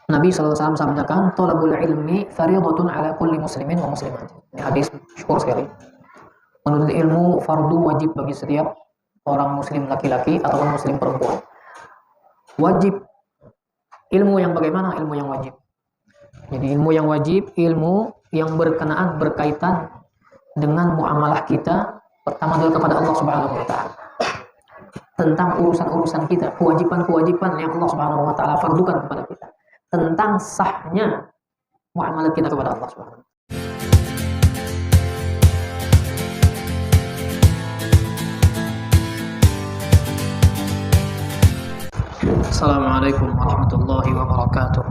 Nabi SAW sabdakan, "Thalabul ilmi fardhatun ala kulli muslimin wa muslimat." Ini hadis syukur sekali. Menuntut ilmu fardu wajib bagi setiap orang muslim laki-laki ataupun muslim perempuan. Wajib. Ilmu yang bagaimana? Ilmu yang wajib. Jadi ilmu yang wajib, ilmu yang berkaitan dengan muamalah kita pertama adalah kepada Allah Subhanahu wa taala. Tentang urusan-urusan kita, kewajiban-kewajiban yang Allah Subhanahu wa taala fardukan kepada kita. Tentang sahnya muamalah kita kepada Allah Subhanahu wa taala. Assalamualaikum warahmatullahi wabarakatuh.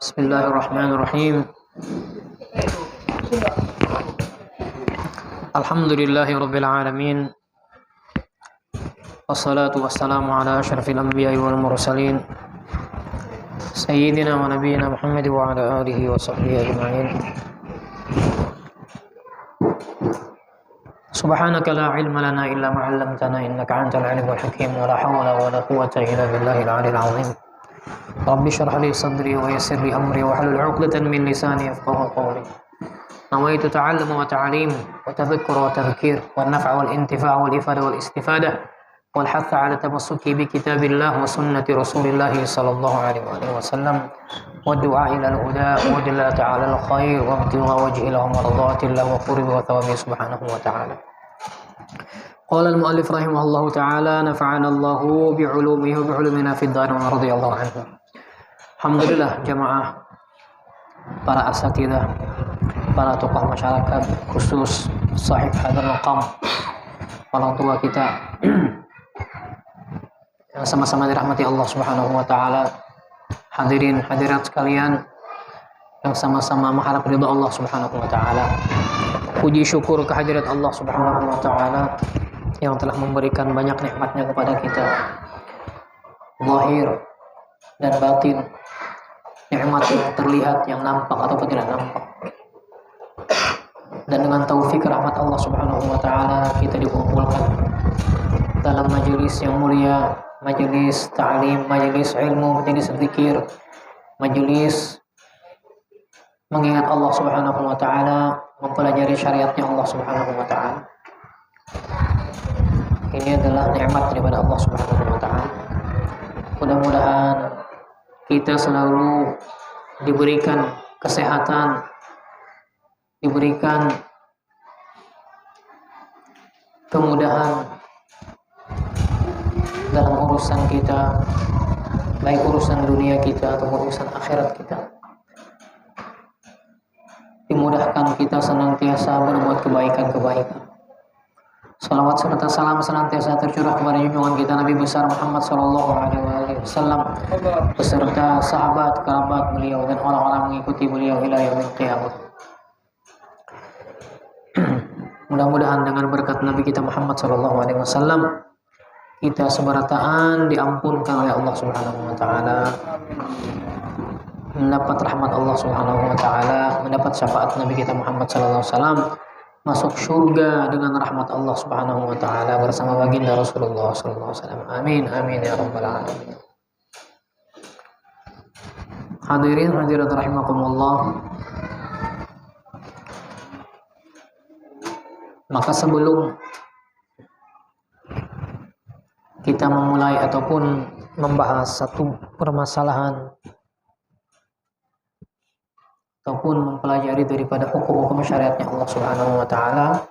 Bismillahirrahmanirrahim. Alhamdulillahi rabbil alamin. Wassalatu wassalamu ala asyrafil anbiya'i wal mursalin sayyidina wa nabiyyina Muhammad wa ala alihi wa sahbihi ajma'in. Subhanaka la ilma lana illa ma 'allamtana innaka antal alimul hakim wa la hawla wa la quwwata illa billahil 'aliyyil 'azim. Rabbi shrah li sadri wa yassir li amri wa hlul 'uqdatan min lisani yafqahu qawli. Nawaitu ta'allum wa ta'lim wa tadhakkur wa tadhkir wa naf'a wal intifa' wal ifada wal istifadah wal hath 'ala tamassuki bi kitabillah wa sunnati rasulillah sallallahu alaihi wasallam wa du'a ila al-huda wa dilalata 'ala al-khair wa ibtigha wajhi wa mardatillah wa qurbi wa thawabi subhanahu wa ta'ala. Qala al-mu'allif rahimahullahu ta'ala nafa'ana Allahu bi'ulumihi wa bi'ulumina fid dar wa radhiyallahu anhu. Alhamdulillah jamaah, para asatidzah, para tokoh masyarakat, khusus sahib hadzal maqam, orang tua kita yang sama-sama dirahmati Allah Subhanahu wa taala, hadirin hadirat sekalian yang sama-sama mengharap ridha Allah Subhanahu wa taala. Puji syukur kehadirat Allah Subhanahu wa taala yang telah memberikan banyak nikmatnya kepada kita, zahir dan batin, nikmat yang terlihat, yang nampak ataupun tidak nampak. Dan dengan taufik rahmat Allah Subhanahu wa taala kita dikumpulkan dalam majelis yang mulia, majelis ta'lim, majelis ilmu, majelis zikir, majelis mengingat Allah Subhanahu wa taala, mempelajari syariatnya Allah Subhanahu wa taala. Ini adalah nikmat daripada Allah Subhanahu wa taala. Mudah-mudahan kita selalu diberikan kesehatan, diberikan kemudahan dalam urusan kita, baik urusan dunia kita atau urusan akhirat kita. Dimudahkan kita senantiasa berbuat kebaikan-kebaikan. Salawat serta salam senantiasa tercurah kepada junjungan kita Nabi besar Muhammad sallallahu alaihi wasallam beserta sahabat, kerabat beliau dan orang-orang mengikuti beliau hingga yaumil qiyamah. Mudah-mudahan dengan berkat Nabi kita Muhammad sallallahu alaihi wasallam kita seberataan diampunkan oleh Allah Subhanahu wa taala, mendapat rahmat Allah Subhanahu wa taala, mendapat syafaat Nabi kita Muhammad sallallahu alaihi wasallam, masuk surga dengan rahmat Allah Subhanahu wa taala bersama baginda Rasulullah sallallahu alaihi wasallam. Amin amin ya rabbal alamin. Hadirin hadirat rahimakumullah. Maka sebelum kita memulai ataupun membahas satu permasalahan ataupun mempelajari daripada hukum-hukum syariatnya Allah Subhanahu wa taala,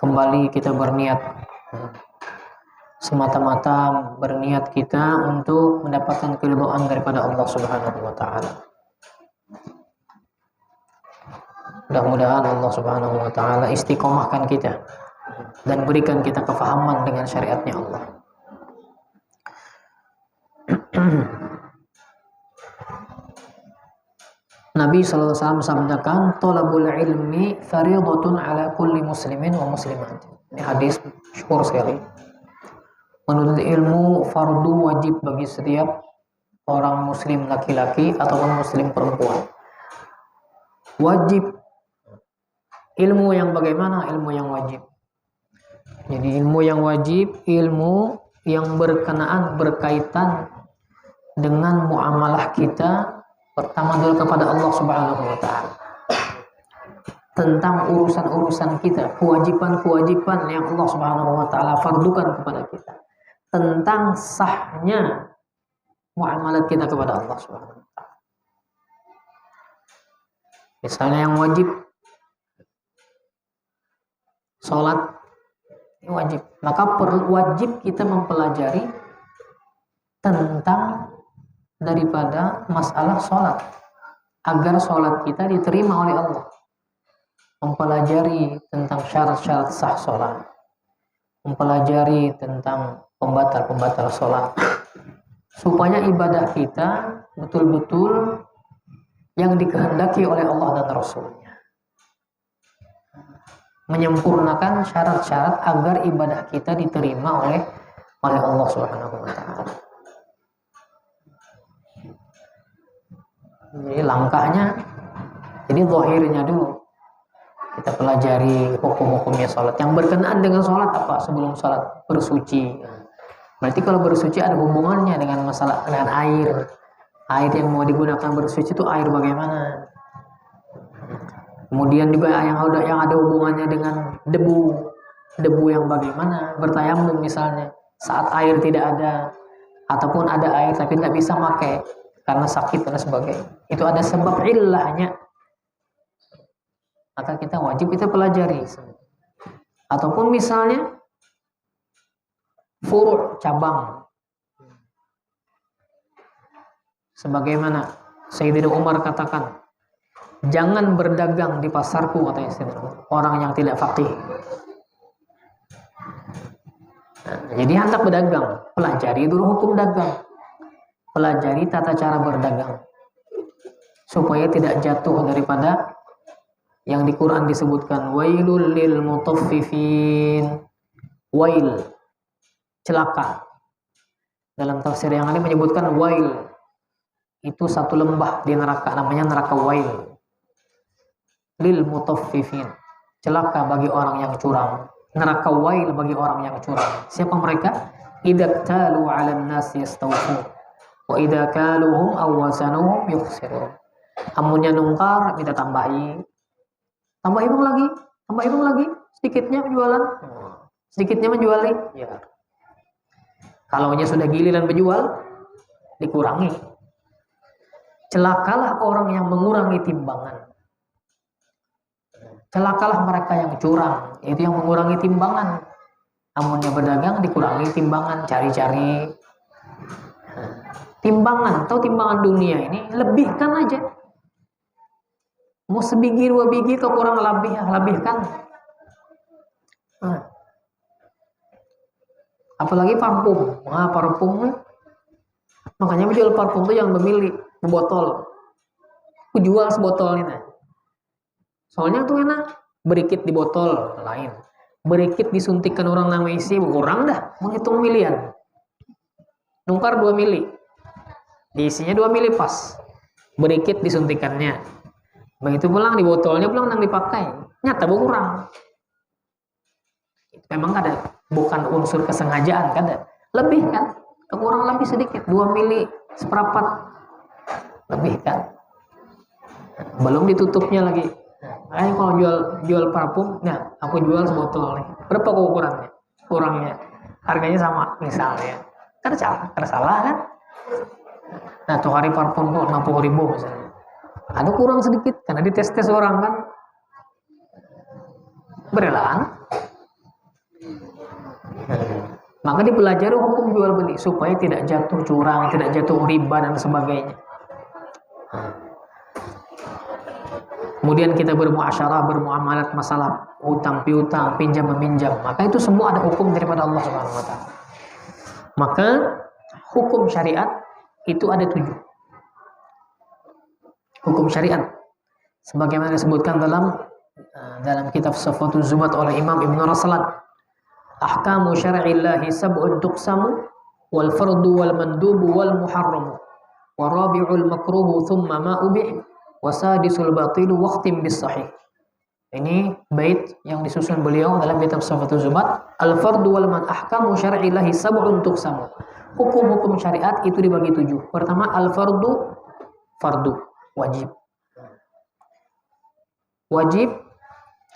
kembali kita berniat semata-mata berniat kita untuk mendapatkan keridhaan daripada Allah Subhanahu wa taala. Mudah-mudahan Allah Subhanahu wa taala istiqomahkan kita dan berikan kita kefahaman dengan syariatnya Allah. Nabi SAW sabdakan, "Thalabul ilmi fardhatun ala kulli muslimin wa muslimat." Ini hadis syukur sekali. Menuntut ilmu fardu wajib bagi setiap orang muslim laki-laki ataupun muslim perempuan. Wajib. Ilmu yang bagaimana? Ilmu yang wajib. Jadi ilmu yang wajib, ilmu yang berkaitan dengan muamalah kita pertama dulu kepada Allah Subhanahu wa taala. Tentang urusan-urusan kita, kewajiban-kewajiban yang Allah Subhanahu wa taala fardukan kepada kita. Tentang sahnya muamalat kita kepada Allah Subhanahu wa taala. Misalnya yang wajib salat, ini wajib. Maka wajib kita mempelajari tentang daripada masalah salat agar salat kita diterima oleh Allah. Mempelajari tentang syarat-syarat sah salat, mempelajari tentang pembatal-pembatal salat, supaya ibadah kita betul-betul yang dikehendaki oleh Allah dan Rasul-Nya, menyempurnakan syarat-syarat agar ibadah kita diterima oleh Allah Subhanahu wa taala. Jadi langkahnya, jadi zahirnya dulu kita pelajari hukum-hukumnya sholat. Yang berkenaan dengan sholat apa? Sebelum sholat bersuci. Berarti kalau bersuci ada hubungannya dengan masalah dengan air. Air yang mau digunakan bersuci itu air bagaimana? Kemudian juga yang ada hubungannya dengan debu yang bagaimana? Bertayamum misalnya saat air tidak ada, ataupun ada air tapi tidak bisa pakai karena sakit dan sebagainya. Itu ada sebab illahnya. Maka kita wajib kita pelajari. Ataupun misalnya furu' cabang. Sebagaimana Sayyidina Umar katakan, jangan berdagang di pasarku, katanya Sayyidina Umar, orang yang tidak faqih. Nah, jadi hendak berdagang, pelajari dulu hukum dagang. Pelajari tata cara berdagang. Supaya tidak jatuh daripada yang di Quran disebutkan wailul lil mutaffifin. Wail, celaka. Dalam tafsir yang lain menyebutkan wail itu satu lembah di neraka, namanya neraka wail. Lil mutaffifin, celaka bagi orang yang curang. Neraka wail bagi orang yang curang. Siapa mereka? Idza talu 'alan nasi yastawfun wa idza kaluhum aw wazanuhum yukhsirun. Amunnya nungkar minta tambahi. Tambah hitung lagi, sedikitnya penjualan, sedikitnya menjuali. Ya. Kalau sudah giliran penjual, dikurangi. Celakalah orang yang mengurangi timbangan. Celakalah mereka yang curang, itu yang mengurangi timbangan. Amunnya berdagang dikurangi timbangan, cari-cari timbangan atau timbangan dunia ini lebihkan aja. Mau sebiji dua biji atau kurang lebihkan. Apalagi parfum. Nah, parfum makanya menjual parfum itu yang memilih botol. Aku jual sebotol ini. Soalnya tuh enak. Berikit di botol lain. Berikit disuntikkan orang nang isi kurang dah. Menghitung milian. Nungkar 2 mili. Diisinya 2 mili pas. Berikit disuntikannya. Begitu pulang di botolnya pulang nang dipakai, nyata berkurang. Memang ada, bukan unsur kesengajaan, kada. Lebih kan, kekurang lebih sedikit, 2 mili seperempat lebih kan. Belum ditutupnya lagi. Makanya kalau jual parfum, nah aku jual sebotol nih. Berapa ukurannya? Kurangnya, harganya sama misalnya. Kada salah kan? Nah, tuh hari parfum tuh 60.000 misalnya. Ada kurang sedikit karena dites-tes orang kan, berlahan. Maka dipelajari hukum jual beli supaya tidak jatuh curang, tidak jatuh riba dan sebagainya. Kemudian kita bermuasyarah, bermuamalat masalah utang piutang, pinjam meminjam. Maka itu semua ada hukum daripada Allah Subhanahu wa taala. Maka hukum syariat itu ada 7. Hukum syariat sebagaimana disebutkan dalam kitab Safatul Zubat oleh Imam Ibn Raslan, ahkamu syar'illahi sab'un tuqsamu wal fardu wal mandubu wal muharramu wa rabi'ul makruhu thumma ma ubih wa sadisul batilu waqtim bis sahih. Ini bait yang disusun beliau dalam kitab Safatul Zubat. Al fardu wal man ahkamu syar'illahi sab'un tuqsamu. hukum-hukum syariat itu dibagi 7. Pertama al-fardu, fardu, wajib. Wajib,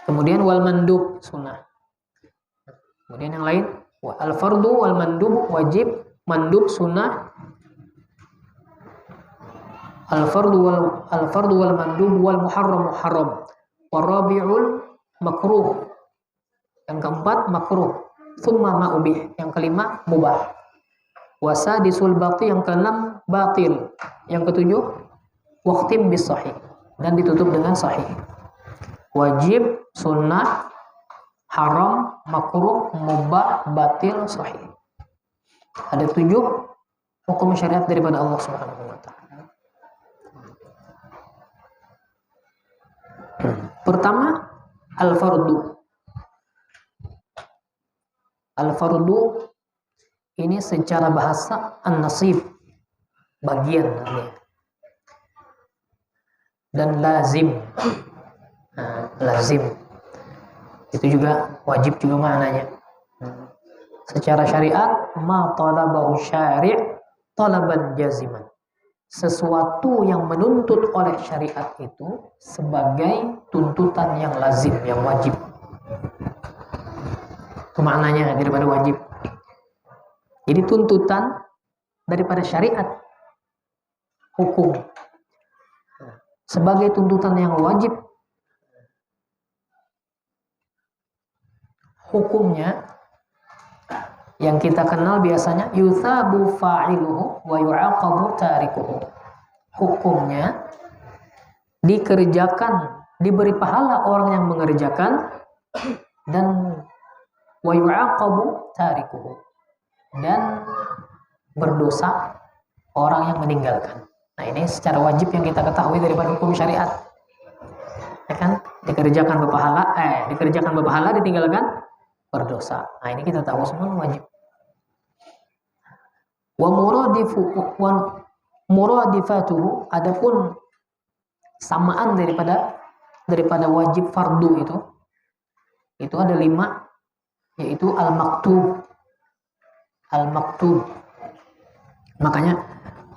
kemudian wal mandub, sunnah. Kemudian yang lain, al-fardu wal mandub, wajib, mandub, sunnah. Al-fardu wal mandub wal muharram, muharram. Warabi'ul makruh. Yang keempat makruh. Tsumma ma'ubih. Yang kelima mubah. Wasadisul batil. Yang keenam batil. Yang ketujuh waqtim bis sahih. Dan ditutup dengan sahih. Wajib, sunnah, haram, makruh, mubah, batil, sahih. Ada 7 hukum syariat daripada Allah Subhanahu wa ta'ala. Pertama, al-fardu. Al-fardu ini secara bahasa an-nasib, bagian namanya. Dan lazim. Nah, lazim. Itu juga wajib juga maknanya. Secara syariat, ma talabahu syari' talaban jaziman. Sesuatu yang menuntut oleh syariat itu sebagai tuntutan yang lazim, yang wajib. Itu maknanya daripada wajib. Jadi tuntutan daripada syariat, hukum, sebagai tuntutan yang wajib. Hukumnya yang kita kenal biasanya yuthabu fa'iluhu wa yu'aqabu tarikuhu. Hukumnya dikerjakan, diberi pahala orang yang mengerjakan, dan wa yu'aqabu tarikuhu, dan berdosa orang yang meninggalkan. Nah, ini secara wajib yang kita ketahui daripada hukum syariat. Ya kan? Dikerjakan berpahala, ditinggalkan berdosa. Nah, ini kita tahu semua wajib. Wa muradifatuhu, adapun samaan daripada wajib fardu itu ada 5, yaitu al-maktub. Al-maktub. Makanya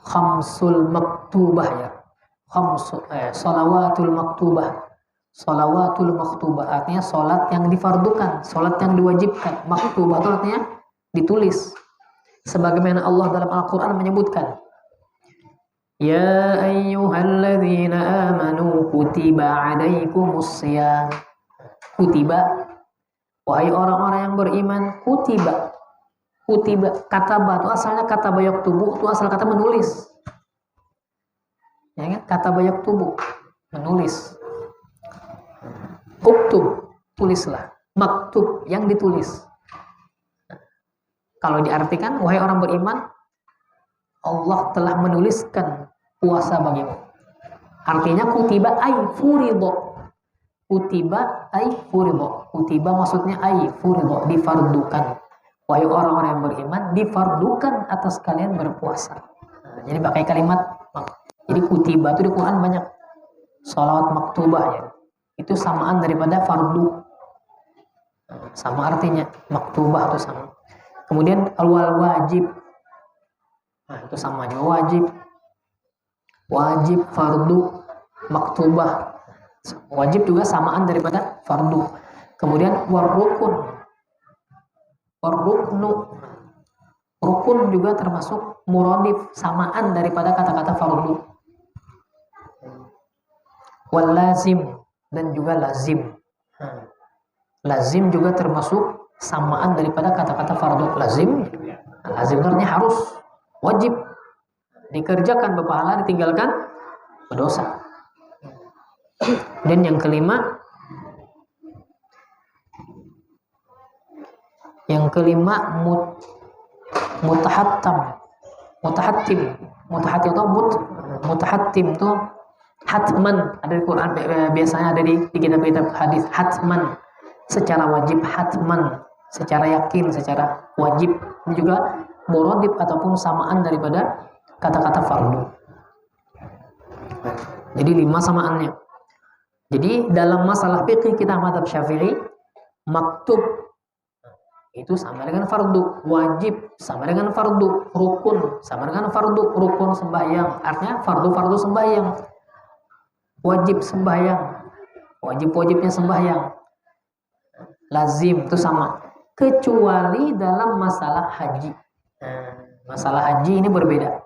khamsul maktubah ya. Salawatul maktubah. Salawatul maktubah artinya salat yang difardukan, salat yang diwajibkan. Maktubah itu artinya ditulis. Sebagaimana Allah dalam Al-Quran menyebutkan, ya ayyuhalladzina amanu kutiba alaikumus syiyam. Kutiba, wahai orang-orang yang beriman, kutiba. Kataba itu asalnya kata bayak tubuh, itu asal kata menulis. Ya kan? Kata bayak tubuh, menulis. Uktub, tulislah. Maktub, yang ditulis. Kalau diartikan, wahai orang beriman, Allah telah menuliskan puasa bagimu. Artinya kutiba ay furido. Kutiba ay furido. Kutiba maksudnya ay furido, difardukan. Wahai orang-orang yang beriman, difardukan atas kalian berpuasa. Nah, jadi pakai kalimat. Jadi kutiba itu di Quran banyak. Salawat maktubah ya. Itu samaan daripada fardu. Sama artinya, maktubah itu sama. Kemudian al-wal wajib. Nah, itu sama aja, wajib. Wajib, fardu, maktubah. Wajib juga samaan daripada fardu. Kemudian warrukun. Warruknu. Rukun juga termasuk muradif, samaan daripada kata-kata fardu. Wal lazim, dan juga lazim. Lazim juga termasuk samaan daripada kata-kata fardu. Lazim artinya harus, wajib, dikerjakan berpahala, ditinggalkan berdosa. Dan yang kelima mutahattim itu hatman, ada di Quran, biasanya ada di kitab-kitab hadis. Hatman secara wajib, hatman secara yakin, secara wajib. Ini juga muradif ataupun samaan daripada kata-kata fardu. Jadi 5 samaannya. Jadi dalam masalah fikih kita mazhab Syafi'i, maktub itu sama dengan fardu. Wajib sama dengan fardu. Rukun sama dengan fardu. Rukun sembahyang artinya fardu sembahyang. Wajib sembahyang, wajibnya sembahyang. Lazim itu sama, kecuali dalam masalah haji. Masalah haji ini berbeda.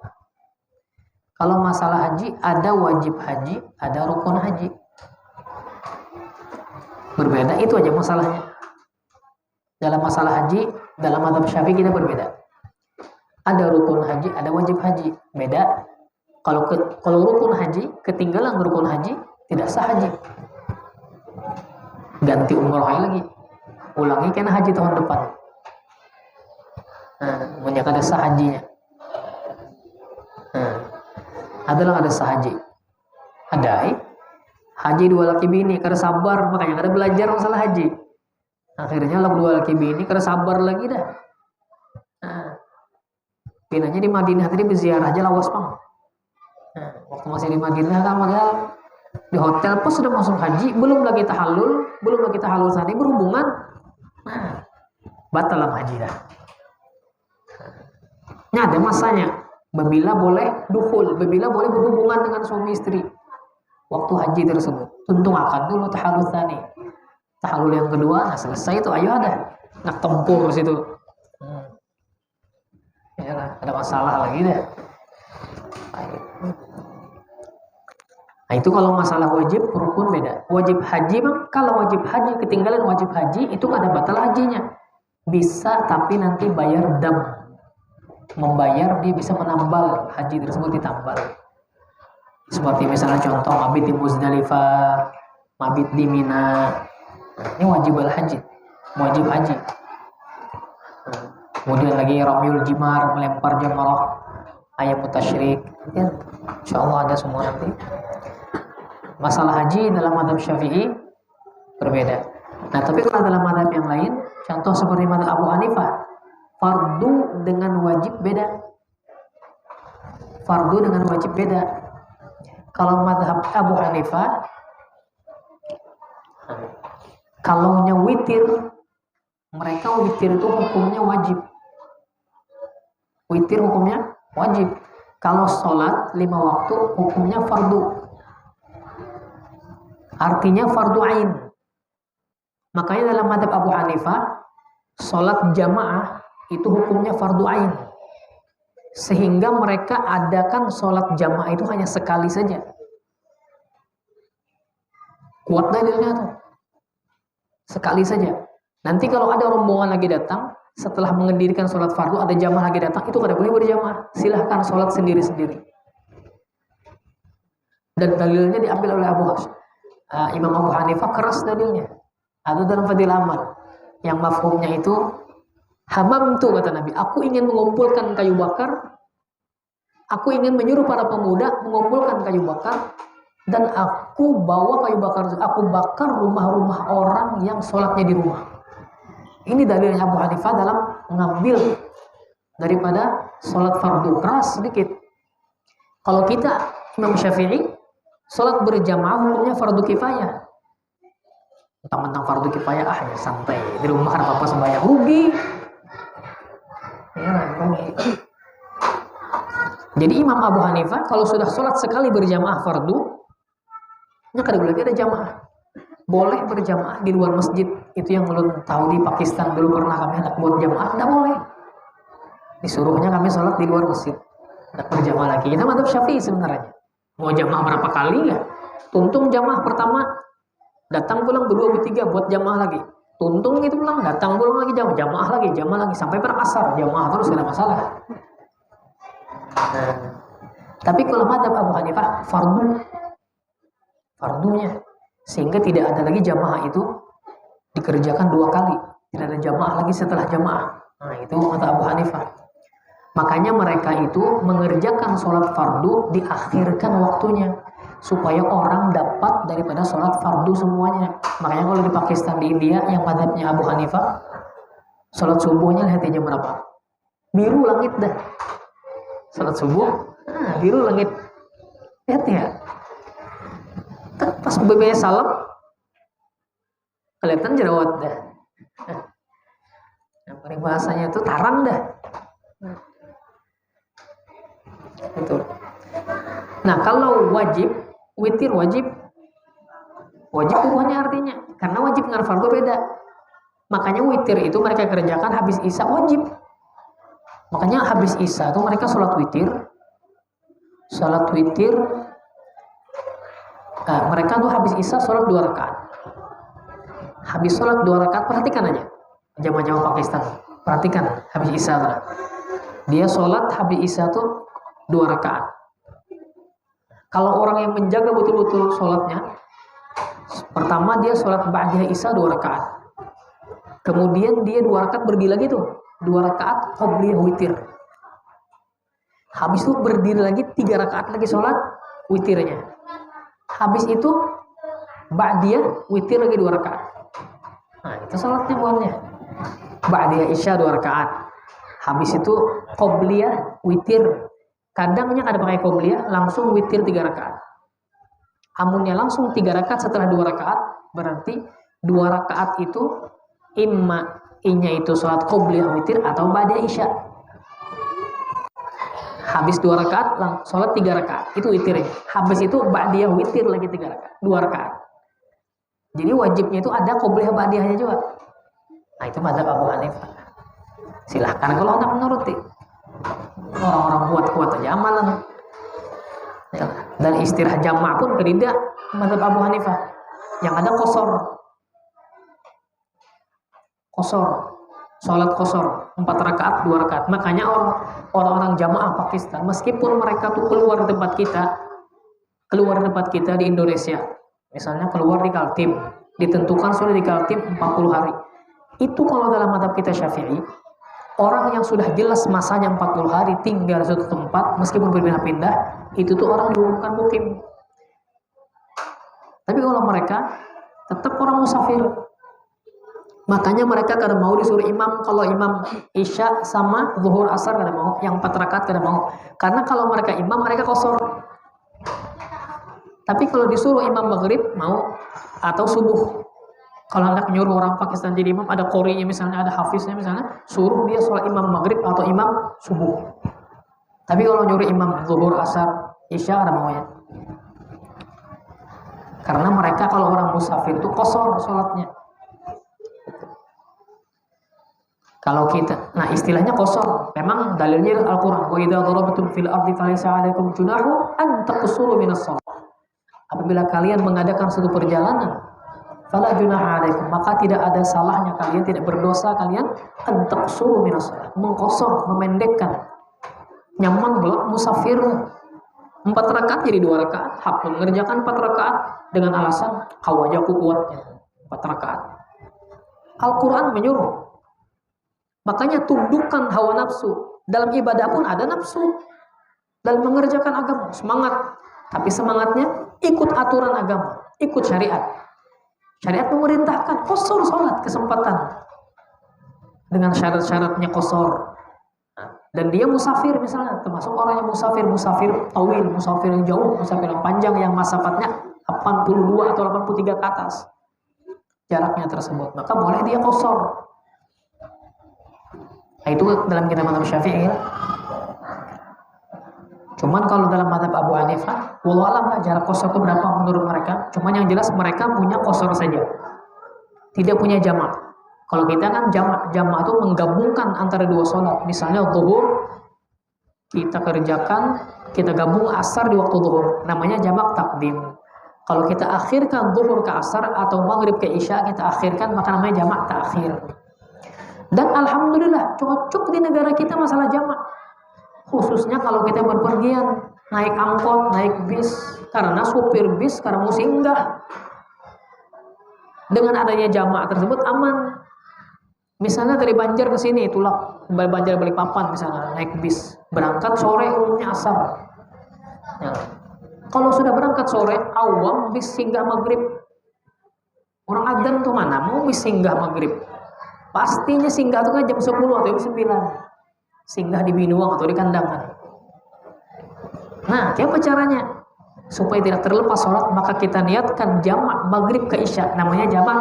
Kalau masalah haji ada wajib haji, ada rukun haji. Berbeda, itu aja masalahnya. Dalam masalah haji, dalam mazhab Syafi'i kita berbeda. Ada rukun haji, ada wajib haji. Beda. Kalau rukun haji, ketinggalan rukun haji, tidak sah haji. Ganti umroh lagi. Ulangi karena haji tahun depan. Banyak ada sah hajinya. Adalah ada sah haji. Ada haji dua laki bini, karena sabar, makanya kada belajar masalah haji. Akhirnya lah dua laki bini karena sabar lagi dah. Pinanya di Madinah tadi berziarah aja lawas pang. Waktu masih di Madinah kan modal di hotel pun sudah masuk haji, belum lagi tahallul tadi berhubungan. Batal haji dah. Ini ada masanya. Babila boleh dukhul, babila boleh berhubungan dengan suami istri waktu haji tersebut. Tentu akan dulu tahallul tadi. Tahallul yang kedua, nah selesai itu ayo ada nak tempur situ. Ya lah, ada masalah lagi deh. Nah itu kalau masalah wajib, rukun beda. Wajib haji bang, kalau wajib haji ketinggalan wajib haji itu ada batal hajinya. Bisa tapi nanti bayar dam. Membayar dia bisa menambal haji tersebut ditambal. Seperti misalnya contoh mabit di Muzdalifah, mabit di Mina. Ini wajib haji. Kemudian lagi ramyul jimar, melempar jamrah, ayam tasyrik. Ya, insyaallah ada semua nanti. Masalah haji dalam mazhab Syafi'i berbeda. Nah, tapi kalau dalam mazhab yang lain, contoh seperti mazhab Abu Hanifah, fardu dengan wajib beda. Fardu dengan wajib beda. Kalau mazhab Abu Hanifah, kalau witir, mereka witir itu hukumnya wajib. Witir hukumnya wajib. Kalau sholat 5 waktu hukumnya fardu. Artinya fardu ain. Makanya dalam mazhab Abu Hanifah, sholat jamaah itu hukumnya fardu ain. Sehingga mereka adakan sholat jamaah itu hanya sekali saja. Kuat dalilnya tuh. Sekali saja. Nanti kalau ada rombongan lagi datang, setelah mengendirikan sholat fardu, ada jamaah lagi datang, itu kada boleh berjamaah. Silahkan sholat sendiri-sendiri. Dan dalilnya diambil oleh Imam Abu Hanifah, keras dalilnya. Ada dalam Fadil Amal. Yang mafhumnya itu, hamamtu kata Nabi, aku ingin mengumpulkan kayu bakar, aku ingin menyuruh para pemuda mengumpulkan kayu bakar, dan aku bawa kayu bakar, aku bakar rumah-rumah orang yang sholatnya di rumah. Ini dalilnya Abu Hanifah dalam mengambil daripada sholat fardu. Keras sedikit. Kalau kita Imam Syafi'i, sholat berjamaah hukumnya fardu kifayah. Tentang fardu kifayah, ya santai. Di rumah ada apa-apa sembahyang, rugi. Ya, rugi. Jadi Imam Abu Hanifah kalau sudah sholat sekali berjamaah fardu, ya kada boleh ada jamaah. Boleh berjamaah di luar masjid. Itu yang belum tahu di Pakistan dulu pernah kami hendak buat jamaah, tidak boleh. Disuruhnya kami sholat di luar masjid. Hendak berjamaah lagi. Kita mazhab Syafi'i sebenarnya. Mau jamaah berapa kali ya? Tuntung jamaah pertama, datang pulang berdua bertiga buat jamaah lagi. Tuntung itu pulang, datang pulang lagi jamaah lagi sampai berasar jamaah terus tidak masalah. Tapi kalau mazhab Abu Hanifah fardunya, sehingga tidak ada lagi jamaah itu dikerjakan 2 kali, tidak ada jamaah lagi setelah jamaah. Nah itu mazhab Abu Hanifah. Makanya mereka itu mengerjakan sholat fardu diakhirkan waktunya supaya orang dapat daripada sholat fardu semuanya. Makanya kalau di Pakistan, di India yang mazhabnya Abu Hanifah, sholat subuhnya lihat jam berapa? Biru langit dah. Sholat subuh, biru langit. Lihat ya. Pas bebek salam, kelihatan jerawat dah. Peribahasanya itu tarang dah. Itu. Nah, kalau wajib, witir wajib bukannya artinya, karena wajib dengan fardu beda. Makanya witir itu mereka kerjakan habis isya wajib. Makanya habis isya itu mereka sholat witir. Mereka tuh habis isya sholat 2 rakaat. Habis sholat 2 rakaat, perhatikan aja jamaah-jamaah Pakistan, perhatikan habis isya tuh. Dia sholat habis isya tuh 2 rakaat. Kalau orang yang menjaga betul-betul sholatnya, pertama dia sholat ba'da isya 2 rakaat. Kemudian dia 2 rakaat berdiri lagi tuh, 2 rakaat qobliyah witir. Habis itu berdiri lagi 3 rakaat lagi sholat witirnya. Habis itu ba'diyah witir lagi 2 rakaat. Nah, itu sholatnya buatnya. Ba'diyah isya 2 rakaat. Habis itu qobliyah witir. Kadangnya ada pakai qobliyah langsung witir 3 rakaat. Amunnya langsung 3 rakaat setelah 2 rakaat, berarti 2 rakaat itu inya itu sholat qobliyah witir atau ba'diyah isya. Habis 2 rakaat, sholat 3 rakaat, itu witirnya. Habis itu ba'diyah witir lagi 3 rakaat, 2 rakaat. Jadi wajibnya itu ada qobliyah ba'diyahnya juga. Nah, itu mazhab Abu Hanifah. Silahkan kalau anda menuruti. Orang-orang kuat-kuat aja amalan. Ya. Dan istirahat jamaah pun tidak mazhab Abu Hanifah. Yang ada qasar. Sholat qasar 4 rakaat 2 rakaat. Makanya orang-orang jamaah Pakistan, meskipun mereka tuh keluar tempat kita di Indonesia, misalnya keluar di Kaltim, ditentukan sudah di Kaltim 40 hari. Itu kalau dalam mazhab kita Syafi'i, orang yang sudah jelas masanya 40 hari tinggal di suatu tempat, meskipun berpindah-pindah, itu tuh orang diumumkan mukim. Tapi kalau mereka tetap orang musafir. Makanya mereka kada mau disuruh imam. Kalau imam isya sama zuhur asar kada mau, yang 4 rakaat kada mau. Karena kalau mereka imam, mereka qasar. Tapi kalau disuruh imam maghrib mau, atau subuh. Kalau hendak nyuruh orang Pakistan jadi imam, ada qorinya misalnya, ada hafiznya misalnya, suruh dia sholat imam maghrib atau imam subuh. Tapi kalau nyuruh imam zuhur asar isya kada mau ya. Karena mereka kalau orang musafir itu qasar sholatnya. Kalau kita, nah istilahnya qasar, memang dalilnya Al-Quran. Wa idza darabtum fil ardi falaysa 'alaikum junahu an taqsuru minas shalah. Apabila kalian mengadakan suatu perjalanan, fala junaha 'alaikum, maka tidak ada salahnya kalian, tidak berdosa kalian an taqsuru minas shalah, mengqasar, memendekkan. Nyaman belum musafir 4 rakaat jadi 2 rakaat, hak mengerjakan 4 rakaat dengan alasan hawajaku kuatnya 4 rakaat. Al-Quran menyuruh. Makanya tundukkan hawa nafsu. Dalam ibadah pun ada nafsu. Dalam mengerjakan agama, semangat. Tapi semangatnya ikut aturan agama, ikut syariat. Syariat memerintahkan qasar sholat kesempatan. Dengan syarat-syaratnya qasar. Dan dia musafir misalnya, termasuk orang yang musafir tawil, musafir yang jauh, musafir yang panjang, yang masafatnya 82 atau 83 ke atas. Jaraknya tersebut. Maka boleh dia qasar. Nah, itu dalam kitab mazhab Syafi'i. Cuman kalau dalam mazhab Abu Hanifah, wallahu alam lah jarak qasar itu berapa menurut mereka. Cuman yang jelas mereka punya qasar saja. Tidak punya jamak. Kalau kita kan jamak itu menggabungkan antara 2 sholat. Misalnya zuhur kita gabung asar di waktu zuhur. Namanya jamak takdim. Kalau kita akhirkan zuhur ke asar atau maghrib ke isya, kita akhirkan, maka namanya jamak takhir. Dan alhamdulillah cocok di negara kita masalah jamak. Khususnya kalau kita berpergian, naik angkot, naik bis, karena supir bis karena mau singgah. Dengan adanya jamak tersebut aman. Misalnya dari Banjar ke sini, Tulak, Banjar Balikpapan misalnya, naik bis, berangkat sore umumnya asar. Ya. Kalau sudah berangkat sore, awam bis singgah maghrib. Orang adzan tuh mana mau bis singgah maghrib? Pastinya singgah itu kan jam 10 atau jam 9. Singgah di Binuang atau di Kandangan. Nah, apa caranya? Supaya tidak terlepas sholat, maka kita niatkan jamak maghrib ke isya. Namanya jamak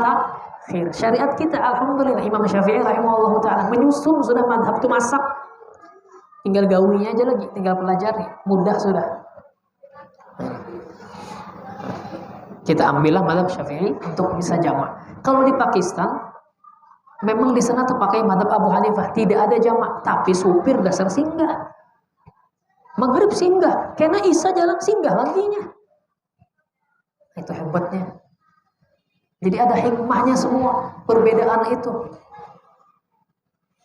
Khair. Syariat kita alhamdulillah Imam Syafi'i rahimahullah taala menyusun sudah madhab itu masak. Tinggal gawinya aja lagi, tinggal pelajari, mudah sudah. Kita ambillah madhab Syafi'i untuk bisa jamak. Kalau di Pakistan, memang di sana terpakai madhab Abu Hanifah, tidak ada jamak, tapi supir dasar singgah. Maghrib singgah, karena Isya jalan singgah lantinya. Itu hebatnya. Jadi ada hikmahnya semua perbedaan itu.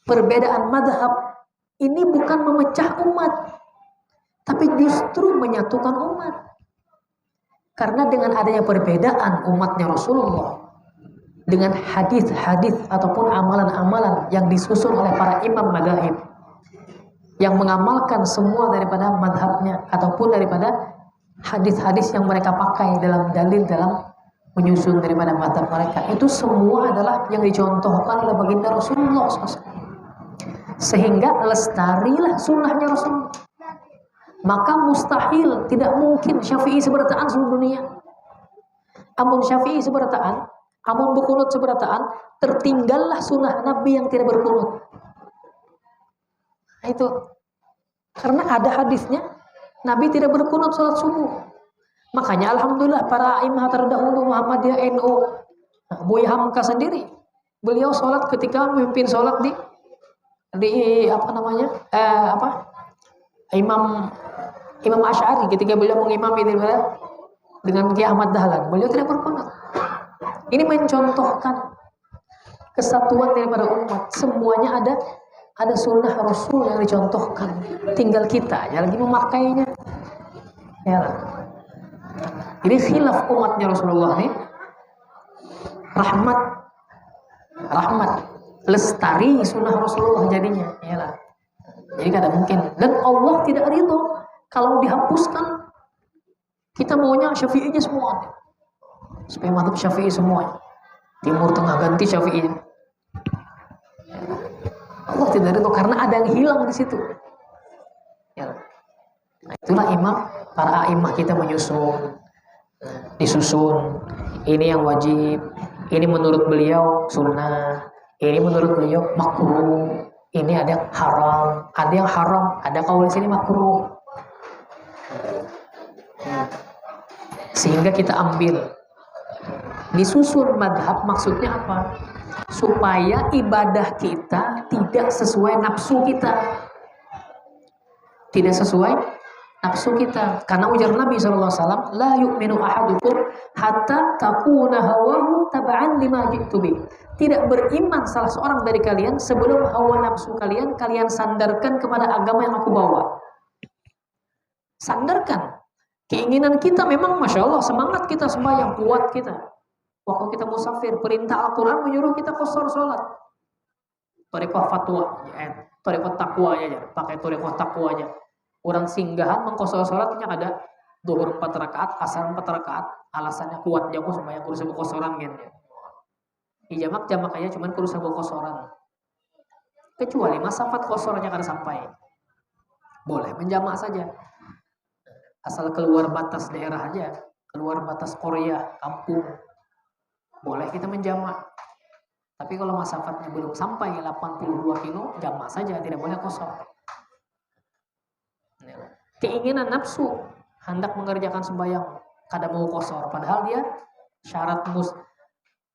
Perbedaan madhab ini bukan memecah umat, tapi justru menyatukan umat. Karena dengan adanya perbedaan umatnya Rasulullah, dengan hadis-hadis ataupun amalan-amalan yang disusun oleh para imam madhab, yang mengamalkan semua daripada madhabnya ataupun daripada hadis-hadis yang mereka pakai dalam dalil dalam menyusun daripada madhab mereka, itu semua adalah yang dicontohkan oleh baginda Rasulullah SAW. Sehingga lestarilah sunnahnya Rasulullah. Maka mustahil, tidak mungkin Syafi'i seberataan seluruh dunia. Amun Syafi'i seberataan, amun berkunut seberataan, tertinggallah sunnah Nabi yang tidak berkunut. Nah, itu karena ada hadisnya Nabi tidak berkunut sholat subuh. Makanya alhamdulillah para imam terdahulu Muhammadiyah NU, Buya Hamka sendiri, beliau sholat ketika memimpin sholat di Imam Asy'ari ketika beliau mengimami dengan Kiai Ahmad Dahlan, beliau tidak berkunut. Ini mencontohkan kesatuan daripada umat. Semuanya ada sunnah Rasul yang dicontohkan. Tinggal kita yang lagi memakainya. Ya. Jadi khilaf umatnya Rasulullah ini rahmat, lestari sunnah Rasulullah jadinya. Ya. Jadi kada mungkin. Dan Allah tidak ridho kalau dihapuskan. Kita maunya Syafi'inya semua, supaya madhab Syafi'i semua. Timur Tengah ganti Syafi'i. Allah tidak ridho karena ada yang hilang di situ. Ya. Nah, itulah para imam kita disusun. Ini yang wajib, ini menurut beliau sunnah, ini menurut beliau makruh, ini ada yang haram, ada kaul di sini makruh. Sehingga kita ambil, disusun madhab maksudnya apa? Supaya ibadah kita tidak sesuai nafsu kita. Tidak sesuai nafsu kita. Karena ujar Nabi SAW, la yu'minu ahadukum hatta takuna hawahu taba'an lima ji'tu bih. Tidak beriman salah seorang dari kalian sebelum hawa nafsu kalian sandarkan kepada agama yang aku bawa. Sandarkan. Keinginan kita memang Masya Allah, semangat kita sembahyang, kuat kita. Waktu kita musafir, perintah Al-Quran menyuruh kita qashar sholat. Thariqah fatwa, thariqah takwa aja, pakai thariqah takwa aja. Orang singgahan mengqashar sholatnya ada zuhur 4 rakaat, asar 4 rakaat, alasannya kuat jago sembahyang kudu sabu qasharan gitu. Di jamak aja cuman kudu sabu qasharan. Kecuali masafat qasharnya kada sampai. Boleh menjamak saja. Asal keluar batas daerah aja, keluar batas Korea, kampung, boleh kita menjamak. Tapi kalau masafatnya belum sampai 82 kilo, jamak saja, tidak boleh kosong. Keinginan nafsu hendak mengerjakan sembahyang, kada mau kosor, padahal dia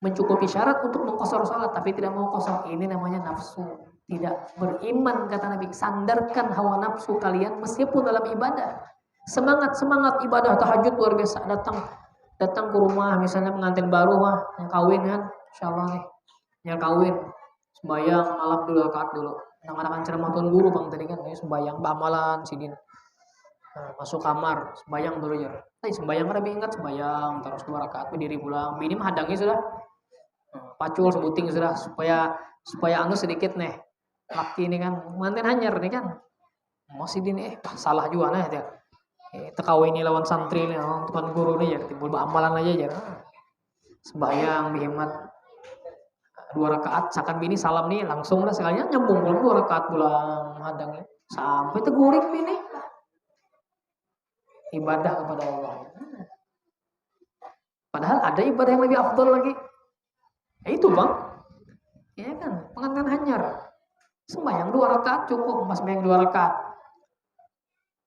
mencukupi syarat untuk mengkosor salat, tapi tidak mau kosor. Ini namanya nafsu, tidak beriman kata Nabi. Sandarkan hawa nafsu kalian meskipun dalam ibadah. Semangat ibadah tahajud luar biasa, datang ke rumah misalnya pengantin baru yang kawin kan, insyaallah nih yang kawin sembahyang malam 2 rakaat dulu, anak-anak ceramah tuan guru bang tadi kan, sembahyang bamalan sidin, masuk kamar sembahyang dulu ya, sembahyang lebih ingat sembahyang terus 2 rakaat berdiri pulang, bini menghadangi sudah, pacul sebuting sudah supaya anu sedikit nih laki ini kan pengantin hanyar nih kan, masih dini salah juga nih dia. Tekawin ini lawan santri nih, tuan guru nih ya, timbul amalan aja ya. Sembahyang bihemat 2 rakaat, sakan bini salam nih langsung lah sekalian nyambung 2 rakaat pulang hadangnya sampai teguring bini. Ibadah kepada Allah. Padahal ada ibadah yang lebih afdal lagi. Nah, itu bang, ya kan, pengantin hanyar. Sembahyang 2 rakaat cukup, mas sembahyang 2 rakaat.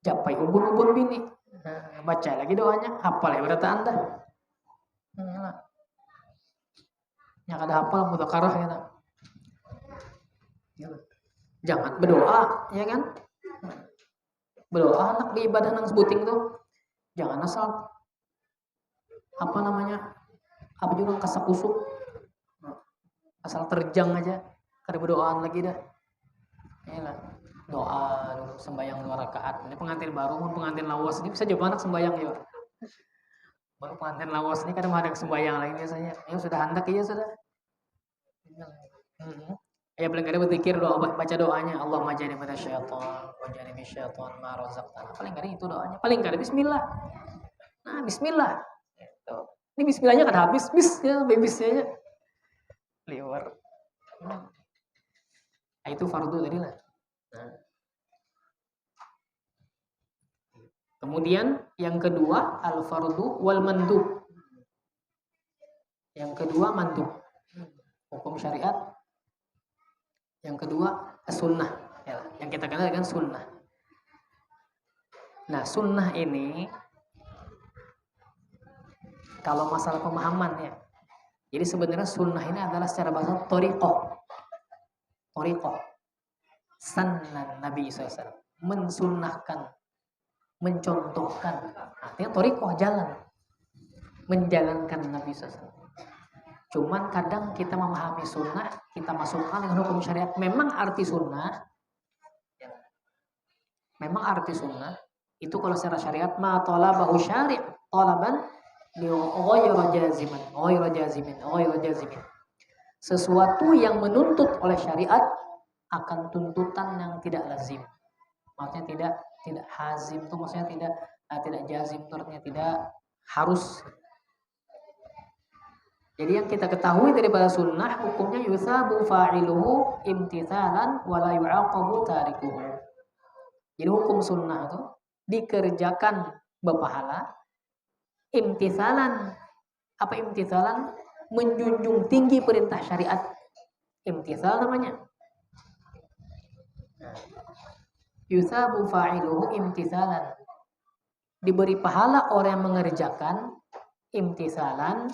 Japai ubun-ubun bini. Nah, baca lagi doanya, hafal ya berarti anda. Yang ada hafal mudzakarah ya. Jangan berdoa, ya kan? Berdoa anak di ibadah nang sebuting tuh. Jangan asal apa namanya? Apa juga kasak kusuk. Asal terjang aja. Kada berdoaan lagi dah. Yalah. Doa dulu sembahyang 2 rakaat. Ini pengantin baru, pengantin lawas ini bisa coba anak sembahyang ya. Baru pengantin lawas ini kadang ada sembahyang lagi biasanya. Ya sudah hendak ya sudah. Ya paling kada berzikir doa, baca doanya Allah majani minasyaiton wa janibi syaiton ma razaqtana. Paling kada itu doanya. Paling kada bismillah. Nah, bismillah. Gitu. Ini bismillahnya kan habis, bisnya, bebisnya aja. Liwar. Nah, itu fardu tadi lah. Nah. Kemudian yang kedua al-fardu wal mandub. Yang kedua mandub. Hukum syariat. Yang kedua sunnah. Ya, yang kita kenal dengan sunnah. Nah, sunnah ini kalau masalah pemahaman ya. Jadi sebenarnya sunnah ini adalah secara bahasa thariqah. Thariqah. Sannan Nabi SAW. Mensunnahkan. Mencontohkan. Artinya thariqah jalan. Menjalankan Nabi SAW. Cuman kadang kita memahami sunnah, kita masukkan dengan hukum syariat. Memang arti sunnah itu kalau secara syariat ma talabahu syari' talaban ghayra jazimin. Sesuatu yang menuntut oleh syariat akan tuntutan yang tidak lazim. Maksudnya tidak hazim itu maksudnya tidak jazim itu artinya tidak harus. Jadi yang kita ketahui daripada sunnah hukumnya yusabu fa'iluhu imtithalan wa la yu'aqabu tarikuhu. Jadi hukum sunnah itu dikerjakan berpahala imtithalan. Apa imtithalan? Menjunjung tinggi perintah syariat. Imtithal namanya. Yusabu fa'iluhu imtithalan. Diberi pahala orang yang mengerjakan imtithalan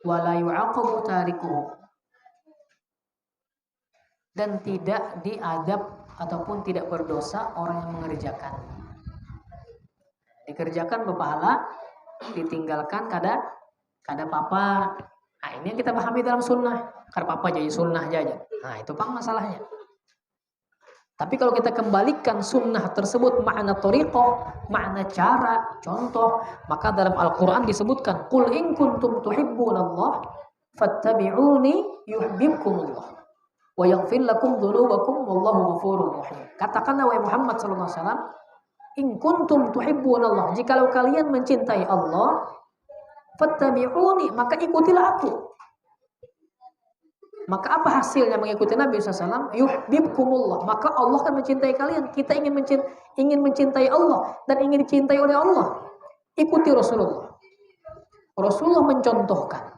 wala yu'aqabu tarikuhu. Dan tidak diadab ataupun tidak berdosa orang yang mengerjakan. Dikerjakan berpahala, ditinggalkan kada papa. Nah, ini yang kita pahami dalam sunnah. Kada papa jadi sunnah aja. Nah, itu pang masalahnya. Tapi kalau kita kembalikan sunnah tersebut makna thariqah, makna cara, contoh, maka dalam Al-Qur'an disebutkan qul in kuntum tuhibbunallah fattabi'uni yuhibbukumullah wa yaghfir lakum dzunubakum wallahu ghafurur rahim. Katakanlah wahai Muhammad sallallahu alaihi wasallam, in kuntum tuhibbunallah, jikalau kalian mencintai Allah, fattabi'uni, maka ikutilah aku. Maka apa hasilnya mengikuti Nabi SAW? Yuhibbukumullah. Maka Allah akan mencintai kalian. Kita ingin mencintai Allah dan ingin dicintai oleh Allah. Ikuti Rasulullah. Rasulullah mencontohkan.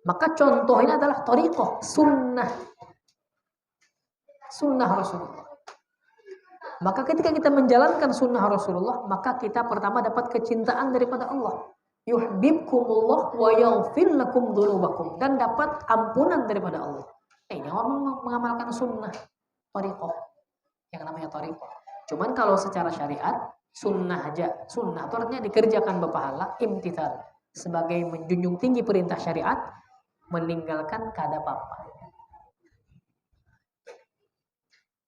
Maka contoh ini adalah thariqah, sunnah. Sunnah Rasulullah. Maka ketika kita menjalankan sunnah Rasulullah, maka kita pertama dapat kecintaan daripada Allah. Yuhibbukumullah wa yaghfir lakum dzunubakum, dan dapat ampunan daripada Allah. Ini orang mengamalkan sunnah thariqah. Yang namanya thariqah. Cuman kalau secara syariat sunnah aja. Sunnah itu artinya dikerjakan berpahala, imtithal, sebagai menjunjung tinggi perintah syariat, meninggalkan kada apa-apa.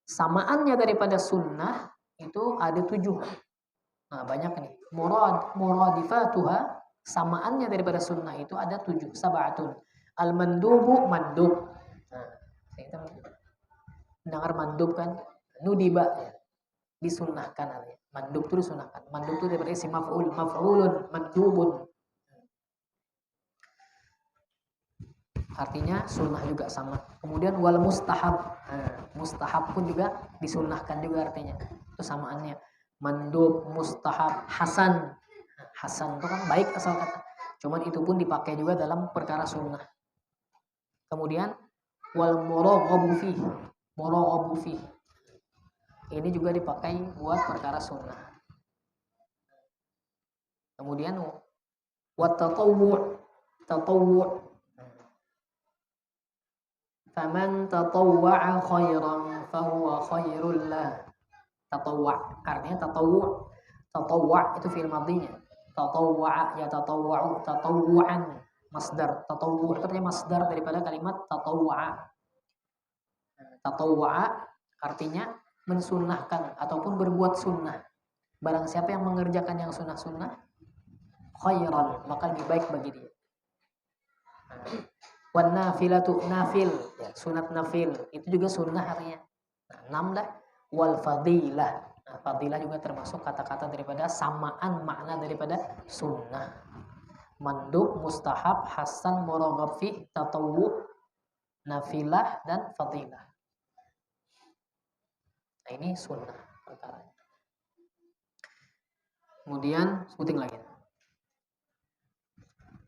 Samaannya daripada sunnah itu ada 7. Nah, banyak nih. Muradifatuha, samaannya daripada sunnah itu ada 7. Sab'atun. Al-mandubu mandub. Nah, kita dengar mandub kan? Nudiba ya. Disunnahkan artinya. Mandub itu disunnahkan. Mandub itu daripada isim maf'ul, maf'ulun, mandubun. Artinya sunnah juga sama. Kemudian wal mustahab. Mustahab pun juga disunnahkan juga artinya. Itu samaannya. Mandub, mustahab, hasan. Hasan itu kan baik asal kata. Cuman itu pun dipakai juga dalam perkara sunnah. Kemudian wal muraghabu fi. Muraghabu fi. Ini juga dipakai buat perkara sunnah. Kemudian wat tatawwu'. Tatawwu'. Faman tatawwa'a khairan fahuwa khairul lah. Tatawwa' artinya tatawwu'. Tatawwa' itu fi'il madhinya. Tatawwa'a ya tatawwa'u tatawwu'an. Masdar. Tatawwu' itu artinya masdar daripada kalimat tatawwa'a. Tatawwa'a artinya mensunnahkan ataupun berbuat sunnah. Barang siapa yang mengerjakan yang sunnah-sunnah, khairan, maka lebih baik bagi dia. Wan nafilatu nafil, ya, sunat nafil, itu juga sunnah artinya. Nah, 6 dah. Wal fadilah. Nah, fadilah juga termasuk kata-kata daripada samaan makna daripada sunnah. Mandub, mustahab, hasan, muraghab fi, tatawwu, nafilah dan fadilah. Nah, ini sunnah perkaranya. Kemudian sebutin lagi.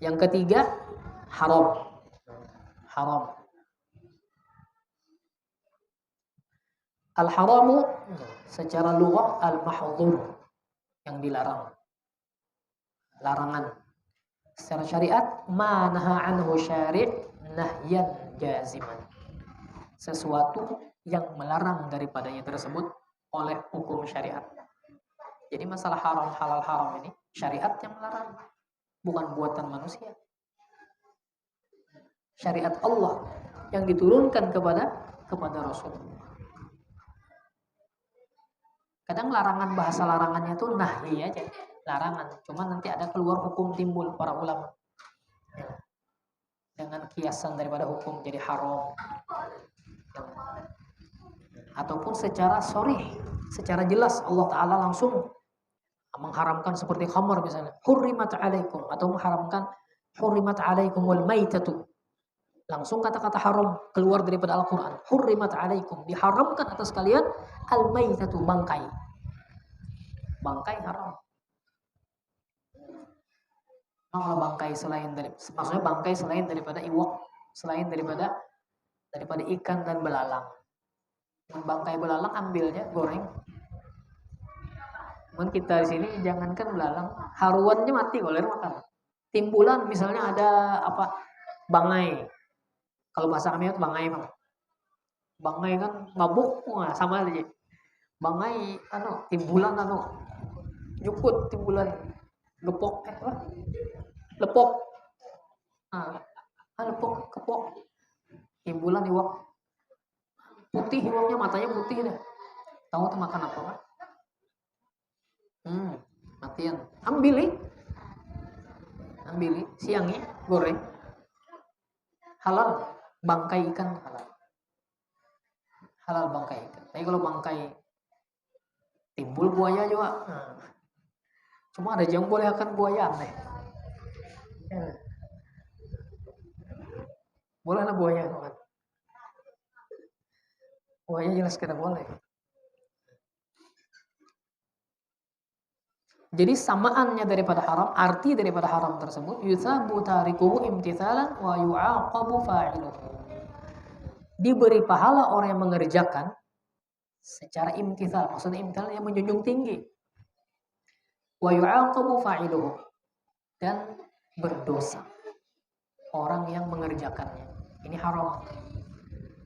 Yang ketiga, haram. Haram. Al-haramu secara lughah al-mahdhur, yang dilarang. Larangan. Secara syariat, ma naha anhu syari' nahyan jaziman. Sesuatu yang melarang daripadanya tersebut oleh hukum syariat. Jadi masalah haram halal haram ini syariat yang melarang, bukan buatan manusia. Syariat Allah yang diturunkan kepada Rasul. Kadang larangan, bahasa larangannya tuh nahi aja, larangan. Cuma nanti ada keluar hukum timbul para ulama. Ya. Dengan kiasan daripada hukum jadi haram. Ya. Ataupun secara sharih, secara jelas Allah Ta'ala langsung mengharamkan seperti khamar misalnya. Hurrimat alaikum, atau mengharamkan hurrimat alaikumul maitatu. Langsung kata-kata haram keluar daripada Al-Quran. Hurrimat alaikum, diharamkan atas kalian al-maitatu, bangkai. Bangkai haram. Kalau bangkai selain dari, maksudnya bangkai selain daripada iwak, selain daripada ikan dan belalang. Bangkai belalang ambilnya goreng. Cuman kita di sini jangankan belalang, haruannya mati kalau makan. Timbulan misalnya ada apa? Bangai. Kalau bahasa kami itu bangai, Bang. Bangai kan mabuk, wah sama aja. Bangai timbulan jukut timbulan lepok apa? Lepok. Lepok, kepok. Timbulan iwak. Putih iwaknya, matanya putih dah. Tahu tuh makan apa, Pak? Matian. Ambili, siangnya goreng. Halal. Bangkai ikan halal bangkai ikan. Tapi kalau bangkai timbul buaya juga. Cuma ada yang boleh akan buaya aneh. Boleh lah buaya kan? Buaya jelas kena boleh. Jadi samaannya daripada haram, arti daripada haram tersebut, yutsabu tarikuhu imtithalan wa yu'aqabu fa'iluhu. Diberi pahala orang yang mengerjakan secara imtithal, maksudnya imtithal yang menjunjung tinggi. Wa yu'aqabu fa'iluhu, dan berdosa orang yang mengerjakannya. Ini haram.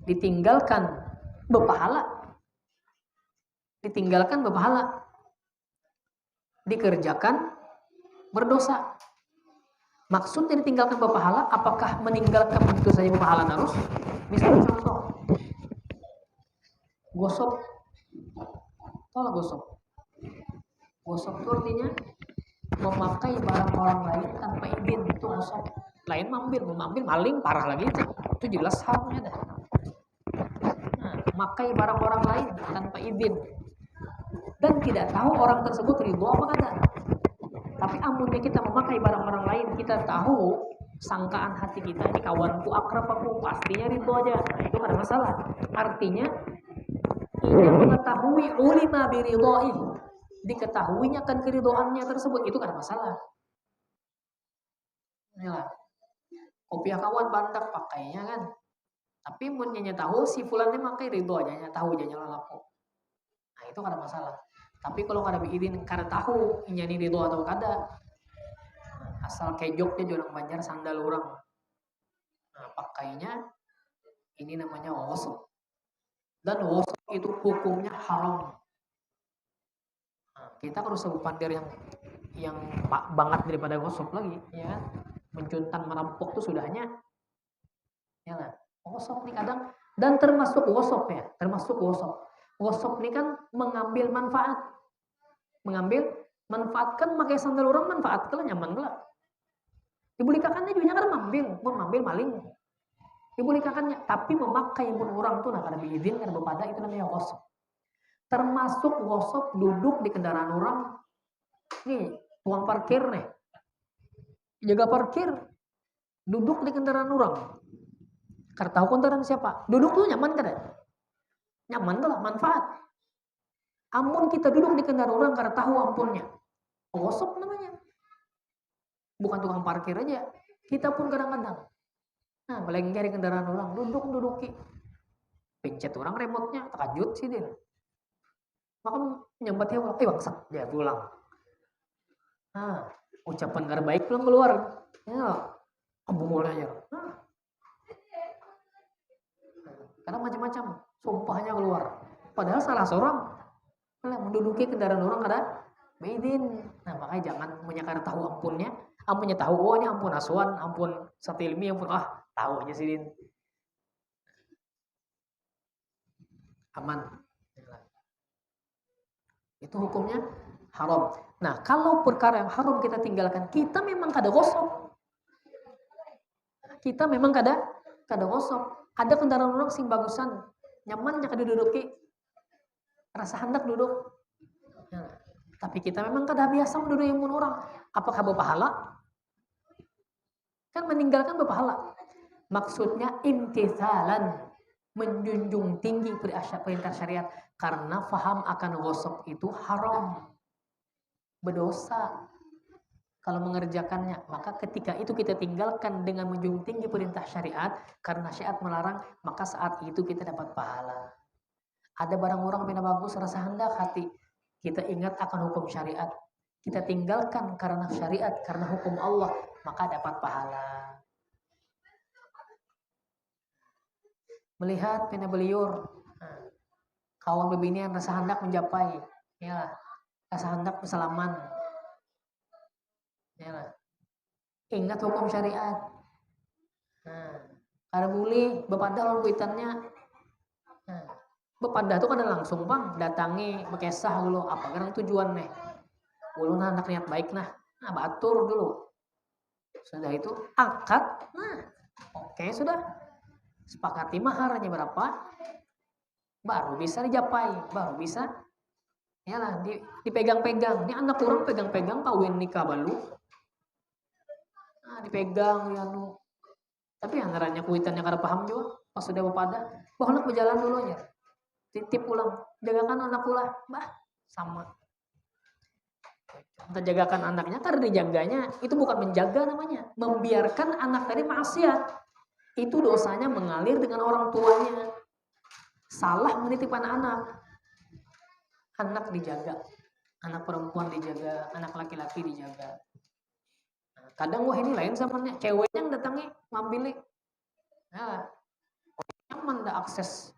Ditinggalkan berpahala. Dikerjakan berdosa. Maksudnya ditinggalkan berpahala, apakah meninggalkan itu saja berpahala terus? Misalnya contoh, gosok. Tolong gosok. Gosok itu artinya memakai barang orang lain tanpa izin, itu gosok. Lain mengambil maling, parah lagi itu jelas haramnya dah. Memakai barang orang lain tanpa izin. Dan tidak tahu orang tersebut ridho apa kata. Tapi amunnya kita memakai barang orang lain, kita tahu sangkaan hati kita, ini kawanku, akrab aku, pastinya ridho aja. Nah, itu ada masalah. Artinya ia mengetahui ulima biridhoi, diketahuinya akan keridhoannya tersebut, itu kan masalah. Inilah kopiah kawan bandak pakainya kan, Tapi mun nya tahu si fulan teh make ridho aja nya tahu aja nya lapo. Nah, itu kada masalah. Tapi kalau kada biizin kada tahu nya ni ridho atau kada, asal kejok dia orang Banjar sandal orang. Nah, pakainya ini namanya wasop. Dan wasop itu hukumnya haram. Nah, kita harus sebut pandir yang banget daripada wasop lagi, ya kan? Mencuntan merampok itu sudahnya, ya lah. Wasop nih kadang dan termasuk wasop ya, termasuk wasop. Wasop ini kan mengambil manfaat, manfaatkan pakai sandal orang manfaat kalau nyaman lah. Dibulikakannya juga kan mengambil maling. Dibulikakannya, tapi memakai pun orang tuh nah kada diizin kada bepada itu namanya wasop. Termasuk wasop duduk di kendaraan orang. Nih, uang parkir nih. Jaga parkir. Duduk di kendaraan orang. Kada tahu kendaraan siapa. Duduk tuh nyaman kada? Nyaman tuh lah, manfaat. Amun kita duduk di kendaraan orang kada tahu ampunnya. Wasop namanya. Bukan tukang parkir aja. Kita pun kadang-kadang. Nah, melengger di kendaraan orang, duduki. Pencet orang remote-nya, terkejut sih dia. Maka nyambat dia pulang, bangsat, dia pulang. Nah, ucapan kada baik pulang keluar. Ya, abu mulanya. Nah. Karena macam-macam, sumpahnya keluar. Padahal salah seorang. Kalau menduduki kendaraan orang kada beizin. Nah, makanya jangan menyakar tahu ampunnya. Ampunnya tahu, oh ini ampun asuhan, ampun satilmi, ampun tahu aja sih Din. Aman. Itu hukumnya haram. Nah, kalau perkara yang haram kita tinggalkan, kita memang kada gosok. Kita memang kada gosok. Ada kendaraan orang sing bagusan, nyaman nya kada duduki. Rasa hendak duduk. Nah, tapi kita memang kada biasa menduduki orang. Apakah berpahala? Kan meninggalkan berpahala. Maksudnya imtithalan, menjunjung tinggi perintah syariat karena faham akan gosok itu haram, berdosa kalau mengerjakannya. Maka ketika itu kita tinggalkan dengan menjunjung tinggi perintah syariat karena syariat melarang, maka saat itu kita dapat pahala. Ada barang orang bina bagus rasa hendak hati, kita ingat akan hukum syariat, kita tinggalkan karena syariat, karena hukum Allah, maka dapat pahala. Melihat pina beliur, kawan bebinian rasa hendak mencapai, ya, rasa hendak bersalaman, ya, ingat hukum syariat. Kada boleh bepadah lawan kuitannya. Bepadah itu kada langsung bang, datangi bekesah dulu apa kan tujuan nih. Ulun anak niat baik nah batur dulu. Sudah itu angkat, oke sudah. Sepakati maharnya berapa, baru bisa dijapai, baru bisa, ya lah dipegang-pegang. Ini anak orang pegang-pegang kawin nikah balu, dipegang ya nu. Tapi antaranya kuitannya kada paham juga, pas sudah bepada, bahwa berjalan dulunya, titip pulang, jagakan anak pula, sama. Kita jagakan anaknya, karena dijaganya itu bukan menjaga namanya, membiarkan anak tadi maksiat. Itu dosanya mengalir dengan orang tuanya. Salah menitipkan anak. Anak dijaga. Anak perempuan dijaga. Anak laki-laki dijaga. Kadang wah ini lain samanya. Ceweknya yang datangi ngambil. Nah, nyaman dah akses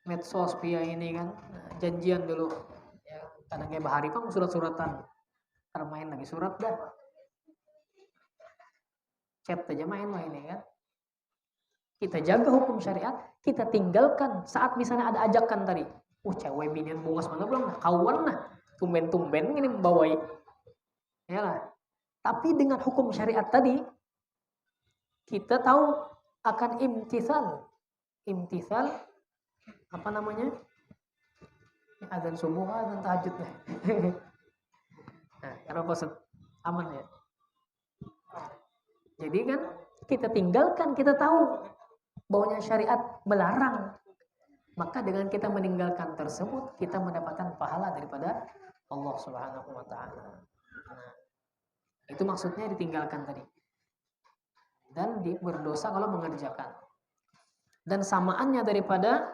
medsos via ini kan. Janjian dulu. Ya, kadang kayak bahari kan surat-suratan. Karena main lagi surat dah. Chat aja main lah ini kan. Kita jaga hukum syariat, kita tinggalkan saat misalnya ada ajakan tadi. Cewek binian bungas mana belum? Kawan nah, tumben-tumben ini membawai. Ya lah. Tapi dengan hukum syariat tadi, kita tahu akan imtithal. Imtithal, apa namanya? Azan subuh, azan tahajud nih. Nah, karena pas aman ya. Jadi kan kita tinggalkan, kita tahu bahwa syariat melarang, maka dengan kita meninggalkan tersebut kita mendapatkan pahala daripada Allah Subhanahu wa taala. Nah, itu maksudnya ditinggalkan tadi. Dan berdosa kalau mengerjakan. Dan samaannya daripada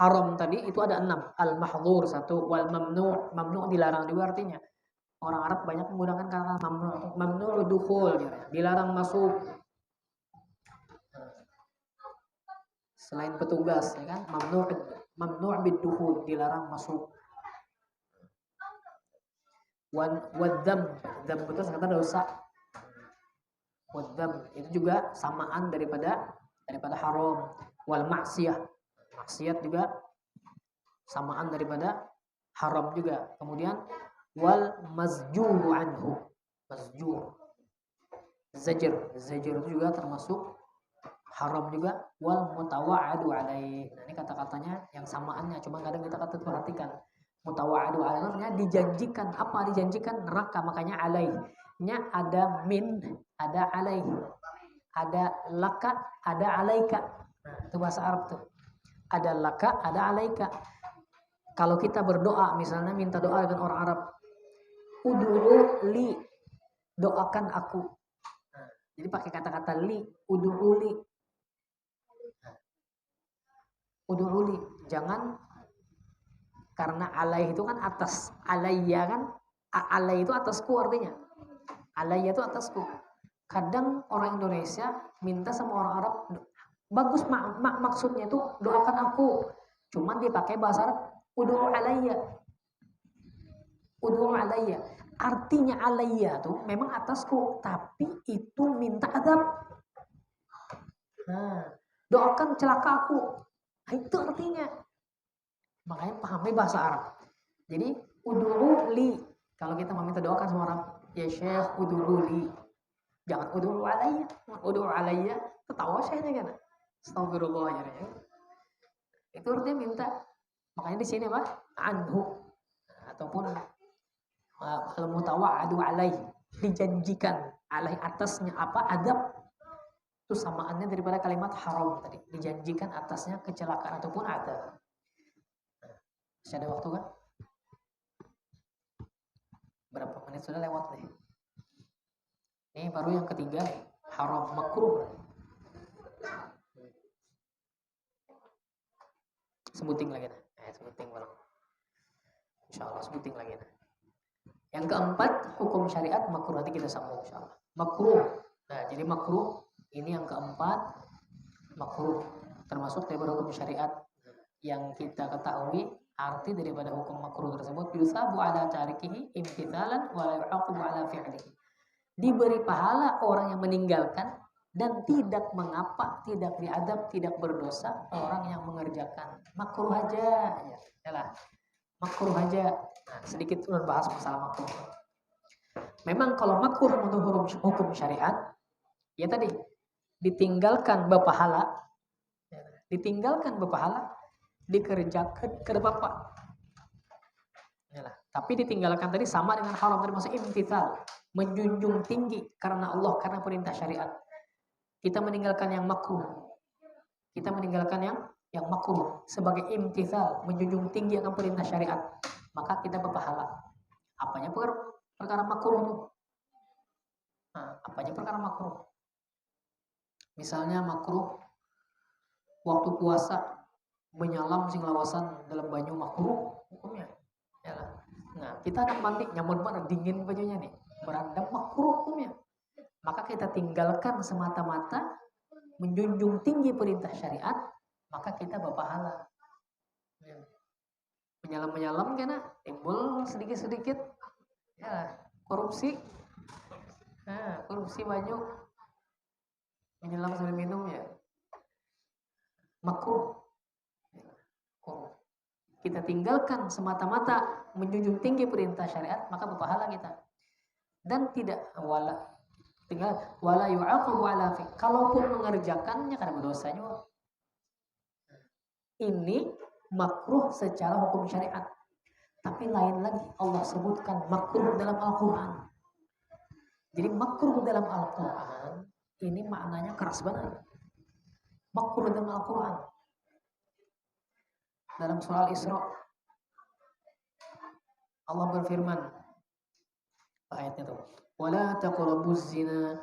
haram tadi itu ada 6. Al-mahdhur 1, wal mamnu'. Mamnu' dilarang juga artinya. Orang Arab banyak menggunakan kata mamnu'. Mamnu' dukhul, dilarang masuk. Selain petugas, ya kan? Mamnu' bid-dukhul, dilarang masuk. Wadzam, dzam itu kata dosa. Wadzam itu juga samaan daripada haram. Wal maksiyah, maksiat juga samaan daripada haram juga. Kemudian wal mazjuru anhu, mazjur, zajr itu juga termasuk haram juga. Wal mutawa'adu alaih, nah, ini kata-katanya yang samaannya, cuma kadang kita perhatikan. Mutawa'adu alaih artinya dijanjikan. Apa dijanjikan? Neraka, makanya alaihnya ada min, ada alaih, ada laka, ada alaika. Nah, itu bahasa Arab tuh. Ada laka, ada alaika. Kalau kita berdoa, misalnya minta doa dengan orang Arab, ud'u li, doakan aku. Nah, jadi pakai kata-kata li, ud'u li. Ud'u li, jangan, karena alaih itu kan atas, alayya kan, alaih itu atasku artinya. Alayya itu atasku. Kadang orang Indonesia minta sama orang Arab, bagus maksudnya itu doakan aku, cuman dia pakai bahasa Arab ud'u alayya. Ud'u alayya artinya alayya tuh memang atasku, tapi itu minta adab. Nah, doakan celaka aku, nah, itu artinya. Makanya pahami bahasa Arab. Jadi ud'u li, kalau kita meminta doakan sama orang, ya Syekh ud'u li, jangan ud'u alayya. Ud'u alayya ketawa Syekhnya kan. Astagfirullah ya. Itu artinya minta. Makanya di sini apa? Anhu, ataupun al-mutawa'adu alaih, dijanjikan alaih atasnya apa? Adab. Itu samaannya daripada kalimat haram tadi, dijanjikan atasnya kecelakaan ataupun adab. Masih ada waktu kan? Berapa menit sudah lewat nih? Ini baru yang ketiga nih, haram makruh. Sebuting lagi nah. Sebuting barang. Insyaallah sebuting lagi nah. Yang keempat, hukum syariat makruh, nanti kita sambung insyaallah. Makruh. Nah, jadi makruh ini yang keempat, makruh termasuk daripada hukum syariat yang kita ketahui. Arti daripada hukum makruh tersebut, yusabu ala tarikihi imtithalan wa la yu'aqabu ala fi'lihi. Diberi pahala orang yang meninggalkan dan tidak mengapa, tidak diadab, tidak berdosa orang yang mengerjakan. Makruh aja, yalah. Makruh aja. Nah, sedikit ulun bahas masalah makruh. Memang kalau makruh menurut hukum syariat, ya tadi ditinggalkan berpahala, dikerjakan ke bapak. Yalah. Tapi ditinggalkan tadi sama dengan haram, termasuk imtithal, menjunjung tinggi karena Allah, karena perintah syariat. Kita meninggalkan yang makruh. Kita meninggalkan yang makruh sebagai imtithal, menjunjung tinggi akan perintah syariat, maka kita berpahala. Apanya perkara makruh itu? Nah, apanya perkara makruh? Misalnya makruh waktu puasa menyalam sing lawasan dalam banyu, makruh hukumnya. Yalah. Nah, kita anak mandi nyamun banget dingin bajunya nih, berendam, makruh hukumnya. Maka kita tinggalkan semata-mata menjunjung tinggi perintah syariat, maka kita berpahala. Menyalam karena timbul sedikit-sedikit ya korupsi. Nah, korupsi banyak. Menyelam sambil minum ya makruh. Kita tinggalkan semata-mata menjunjung tinggi perintah syariat, maka berpahala kita. Dan tidak wala yu'aqabu ala fi. Kalaupun mengerjakannya karena berdosa juga. Ini makruh secara hukum syariat. Tapi lain lagi Allah sebutkan makruh dalam Al-Qur'an. Jadi makruh dalam Al-Qur'an ini maknanya keras banget. Makruh dalam Al-Qur'an. Dalam surah Al-Isra Allah berfirman, ayatnya tuh, wala taqrabuz zina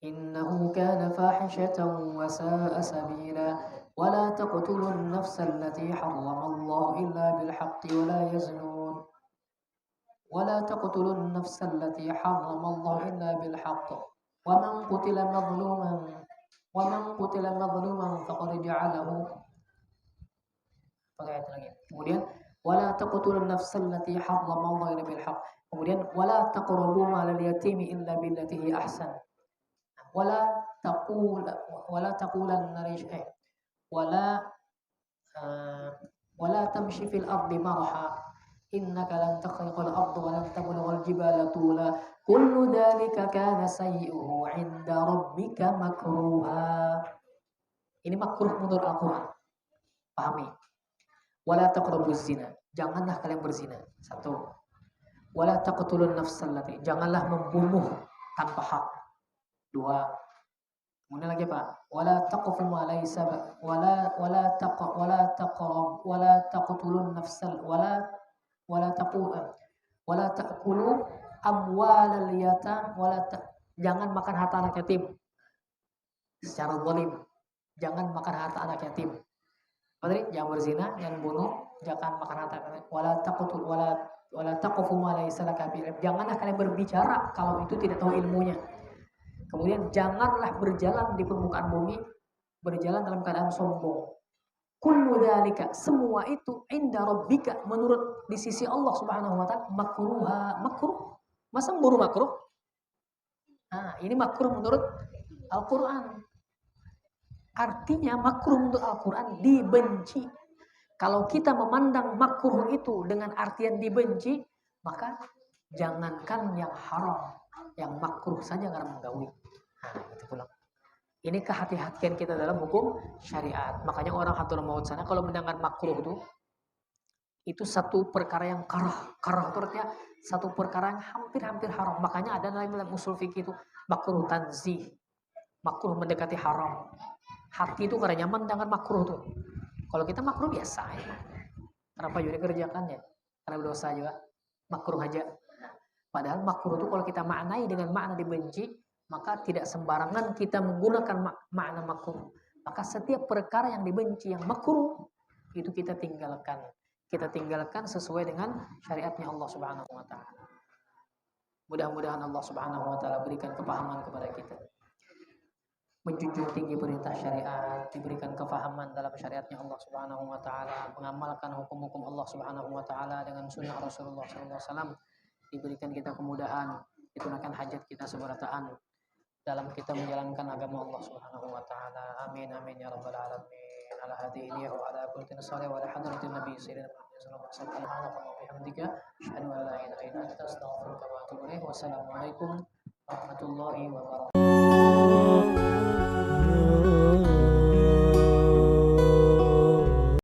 إنه كان فاحشة وساء سبيلا ولا تقتلوا النفس التي حرم الله إلا بالحق ولا يزنون ولا تقتلوا النفس التي حرم الله إلا بالحق ومن قتل مظلوما فقد جعله kemudian wala taqtulun nafsal lati harramallahu illa bil haqq. Kemudian wala taqrabu malal yatimi illa billati hi ahsan. Wala taqul wala taqulanna wala wala tamshi fil ardi marha innaka lan takhriqal arda wa lan tablughal jibala tula kullu dhalika kana sayyi'uhu 'inda rabbika makruha. Ini makruh menurut Al-Qur'an. Pahami? Wala taqrabuz zina. Janganlah kalian berzina. Satu. Wala taqtulun nafsal lati. Janganlah membunuh tanpa hak. Dua. Kemudian lagi apa? Wala taqfu ma laysa wala taqtulun nafsal wala ta'kulu amwalal yatam jangan makan harta anak yatim secara zalim. Jangan makan harta anak yatim. Jangan berzina, jangan bunuh, jangan makan harta. Wala taqfu ma laysa laka bihi. Janganlah kalian berbicara kalau itu tidak tahu ilmunya. Kemudian janganlah berjalan di permukaan bumi berjalan dalam keadaan sombong. Kullu dzalika, semua itu inda rabbika, menurut di sisi Allah Subhanahu wa taala makruh. Masa memburu makruh? Nah, ini makruh menurut Al-Qur'an. Artinya makruh menurut Al-Qur'an dibenci. Kalau kita memandang makruh itu dengan artian dibenci, maka jangankan yang haram, yang makruh saja karena menggauli. Nah, itu pulang. Ini kehati-hatian kita dalam hukum syariat. Makanya orang hatul maut sana kalau mendengar makruh itu satu perkara yang karah. Karah itu artinya satu perkara yang hampir-hampir haram. Makanya ada dalam usul fikih itu makruh tanzih. Makruh mendekati haram. Hati itu karena nyaman dengan makruh tuh. Kalau kita makruh biasa ya. Kenapa juga dikerjakan ya? Karena berdosa juga. Makruh aja. Padahal makruh itu kalau kita maknai dengan makna dibenci, maka tidak sembarangan kita menggunakan makna makruh. Maka setiap perkara yang dibenci, yang makruh, itu kita tinggalkan. Kita tinggalkan sesuai dengan syariatnya Allah Subhanahu wa taala. Mudah-mudahan Allah Subhanahu wa taala berikan kepahaman kepada kita. Menjunjung tinggi perintah syariat, diberikan kefahaman dalam syariatnya Allah Subhanahu wa taala, mengamalkan hukum-hukum Allah Subhanahu wa taala dengan sunnah Rasulullah sallallahu alaihi wasallam, diberikan kita kemudahan, ditunaikan hajat kita seberataan dalam kita menjalankan agama Allah Subhanahu wa taala. Amin amin ya rabbal alamin. Ala hadhihi wa ala kulli salih wa ala hadratin nabi sayyidina Muhammad sallallahu alaihi wasallam. Subhanaka wa bihamdika asyhadu an la ilaha illa anta astaghfiruka wa atubu ilaik. Wassalamu alaikum warahmatullahi wabarakatuh.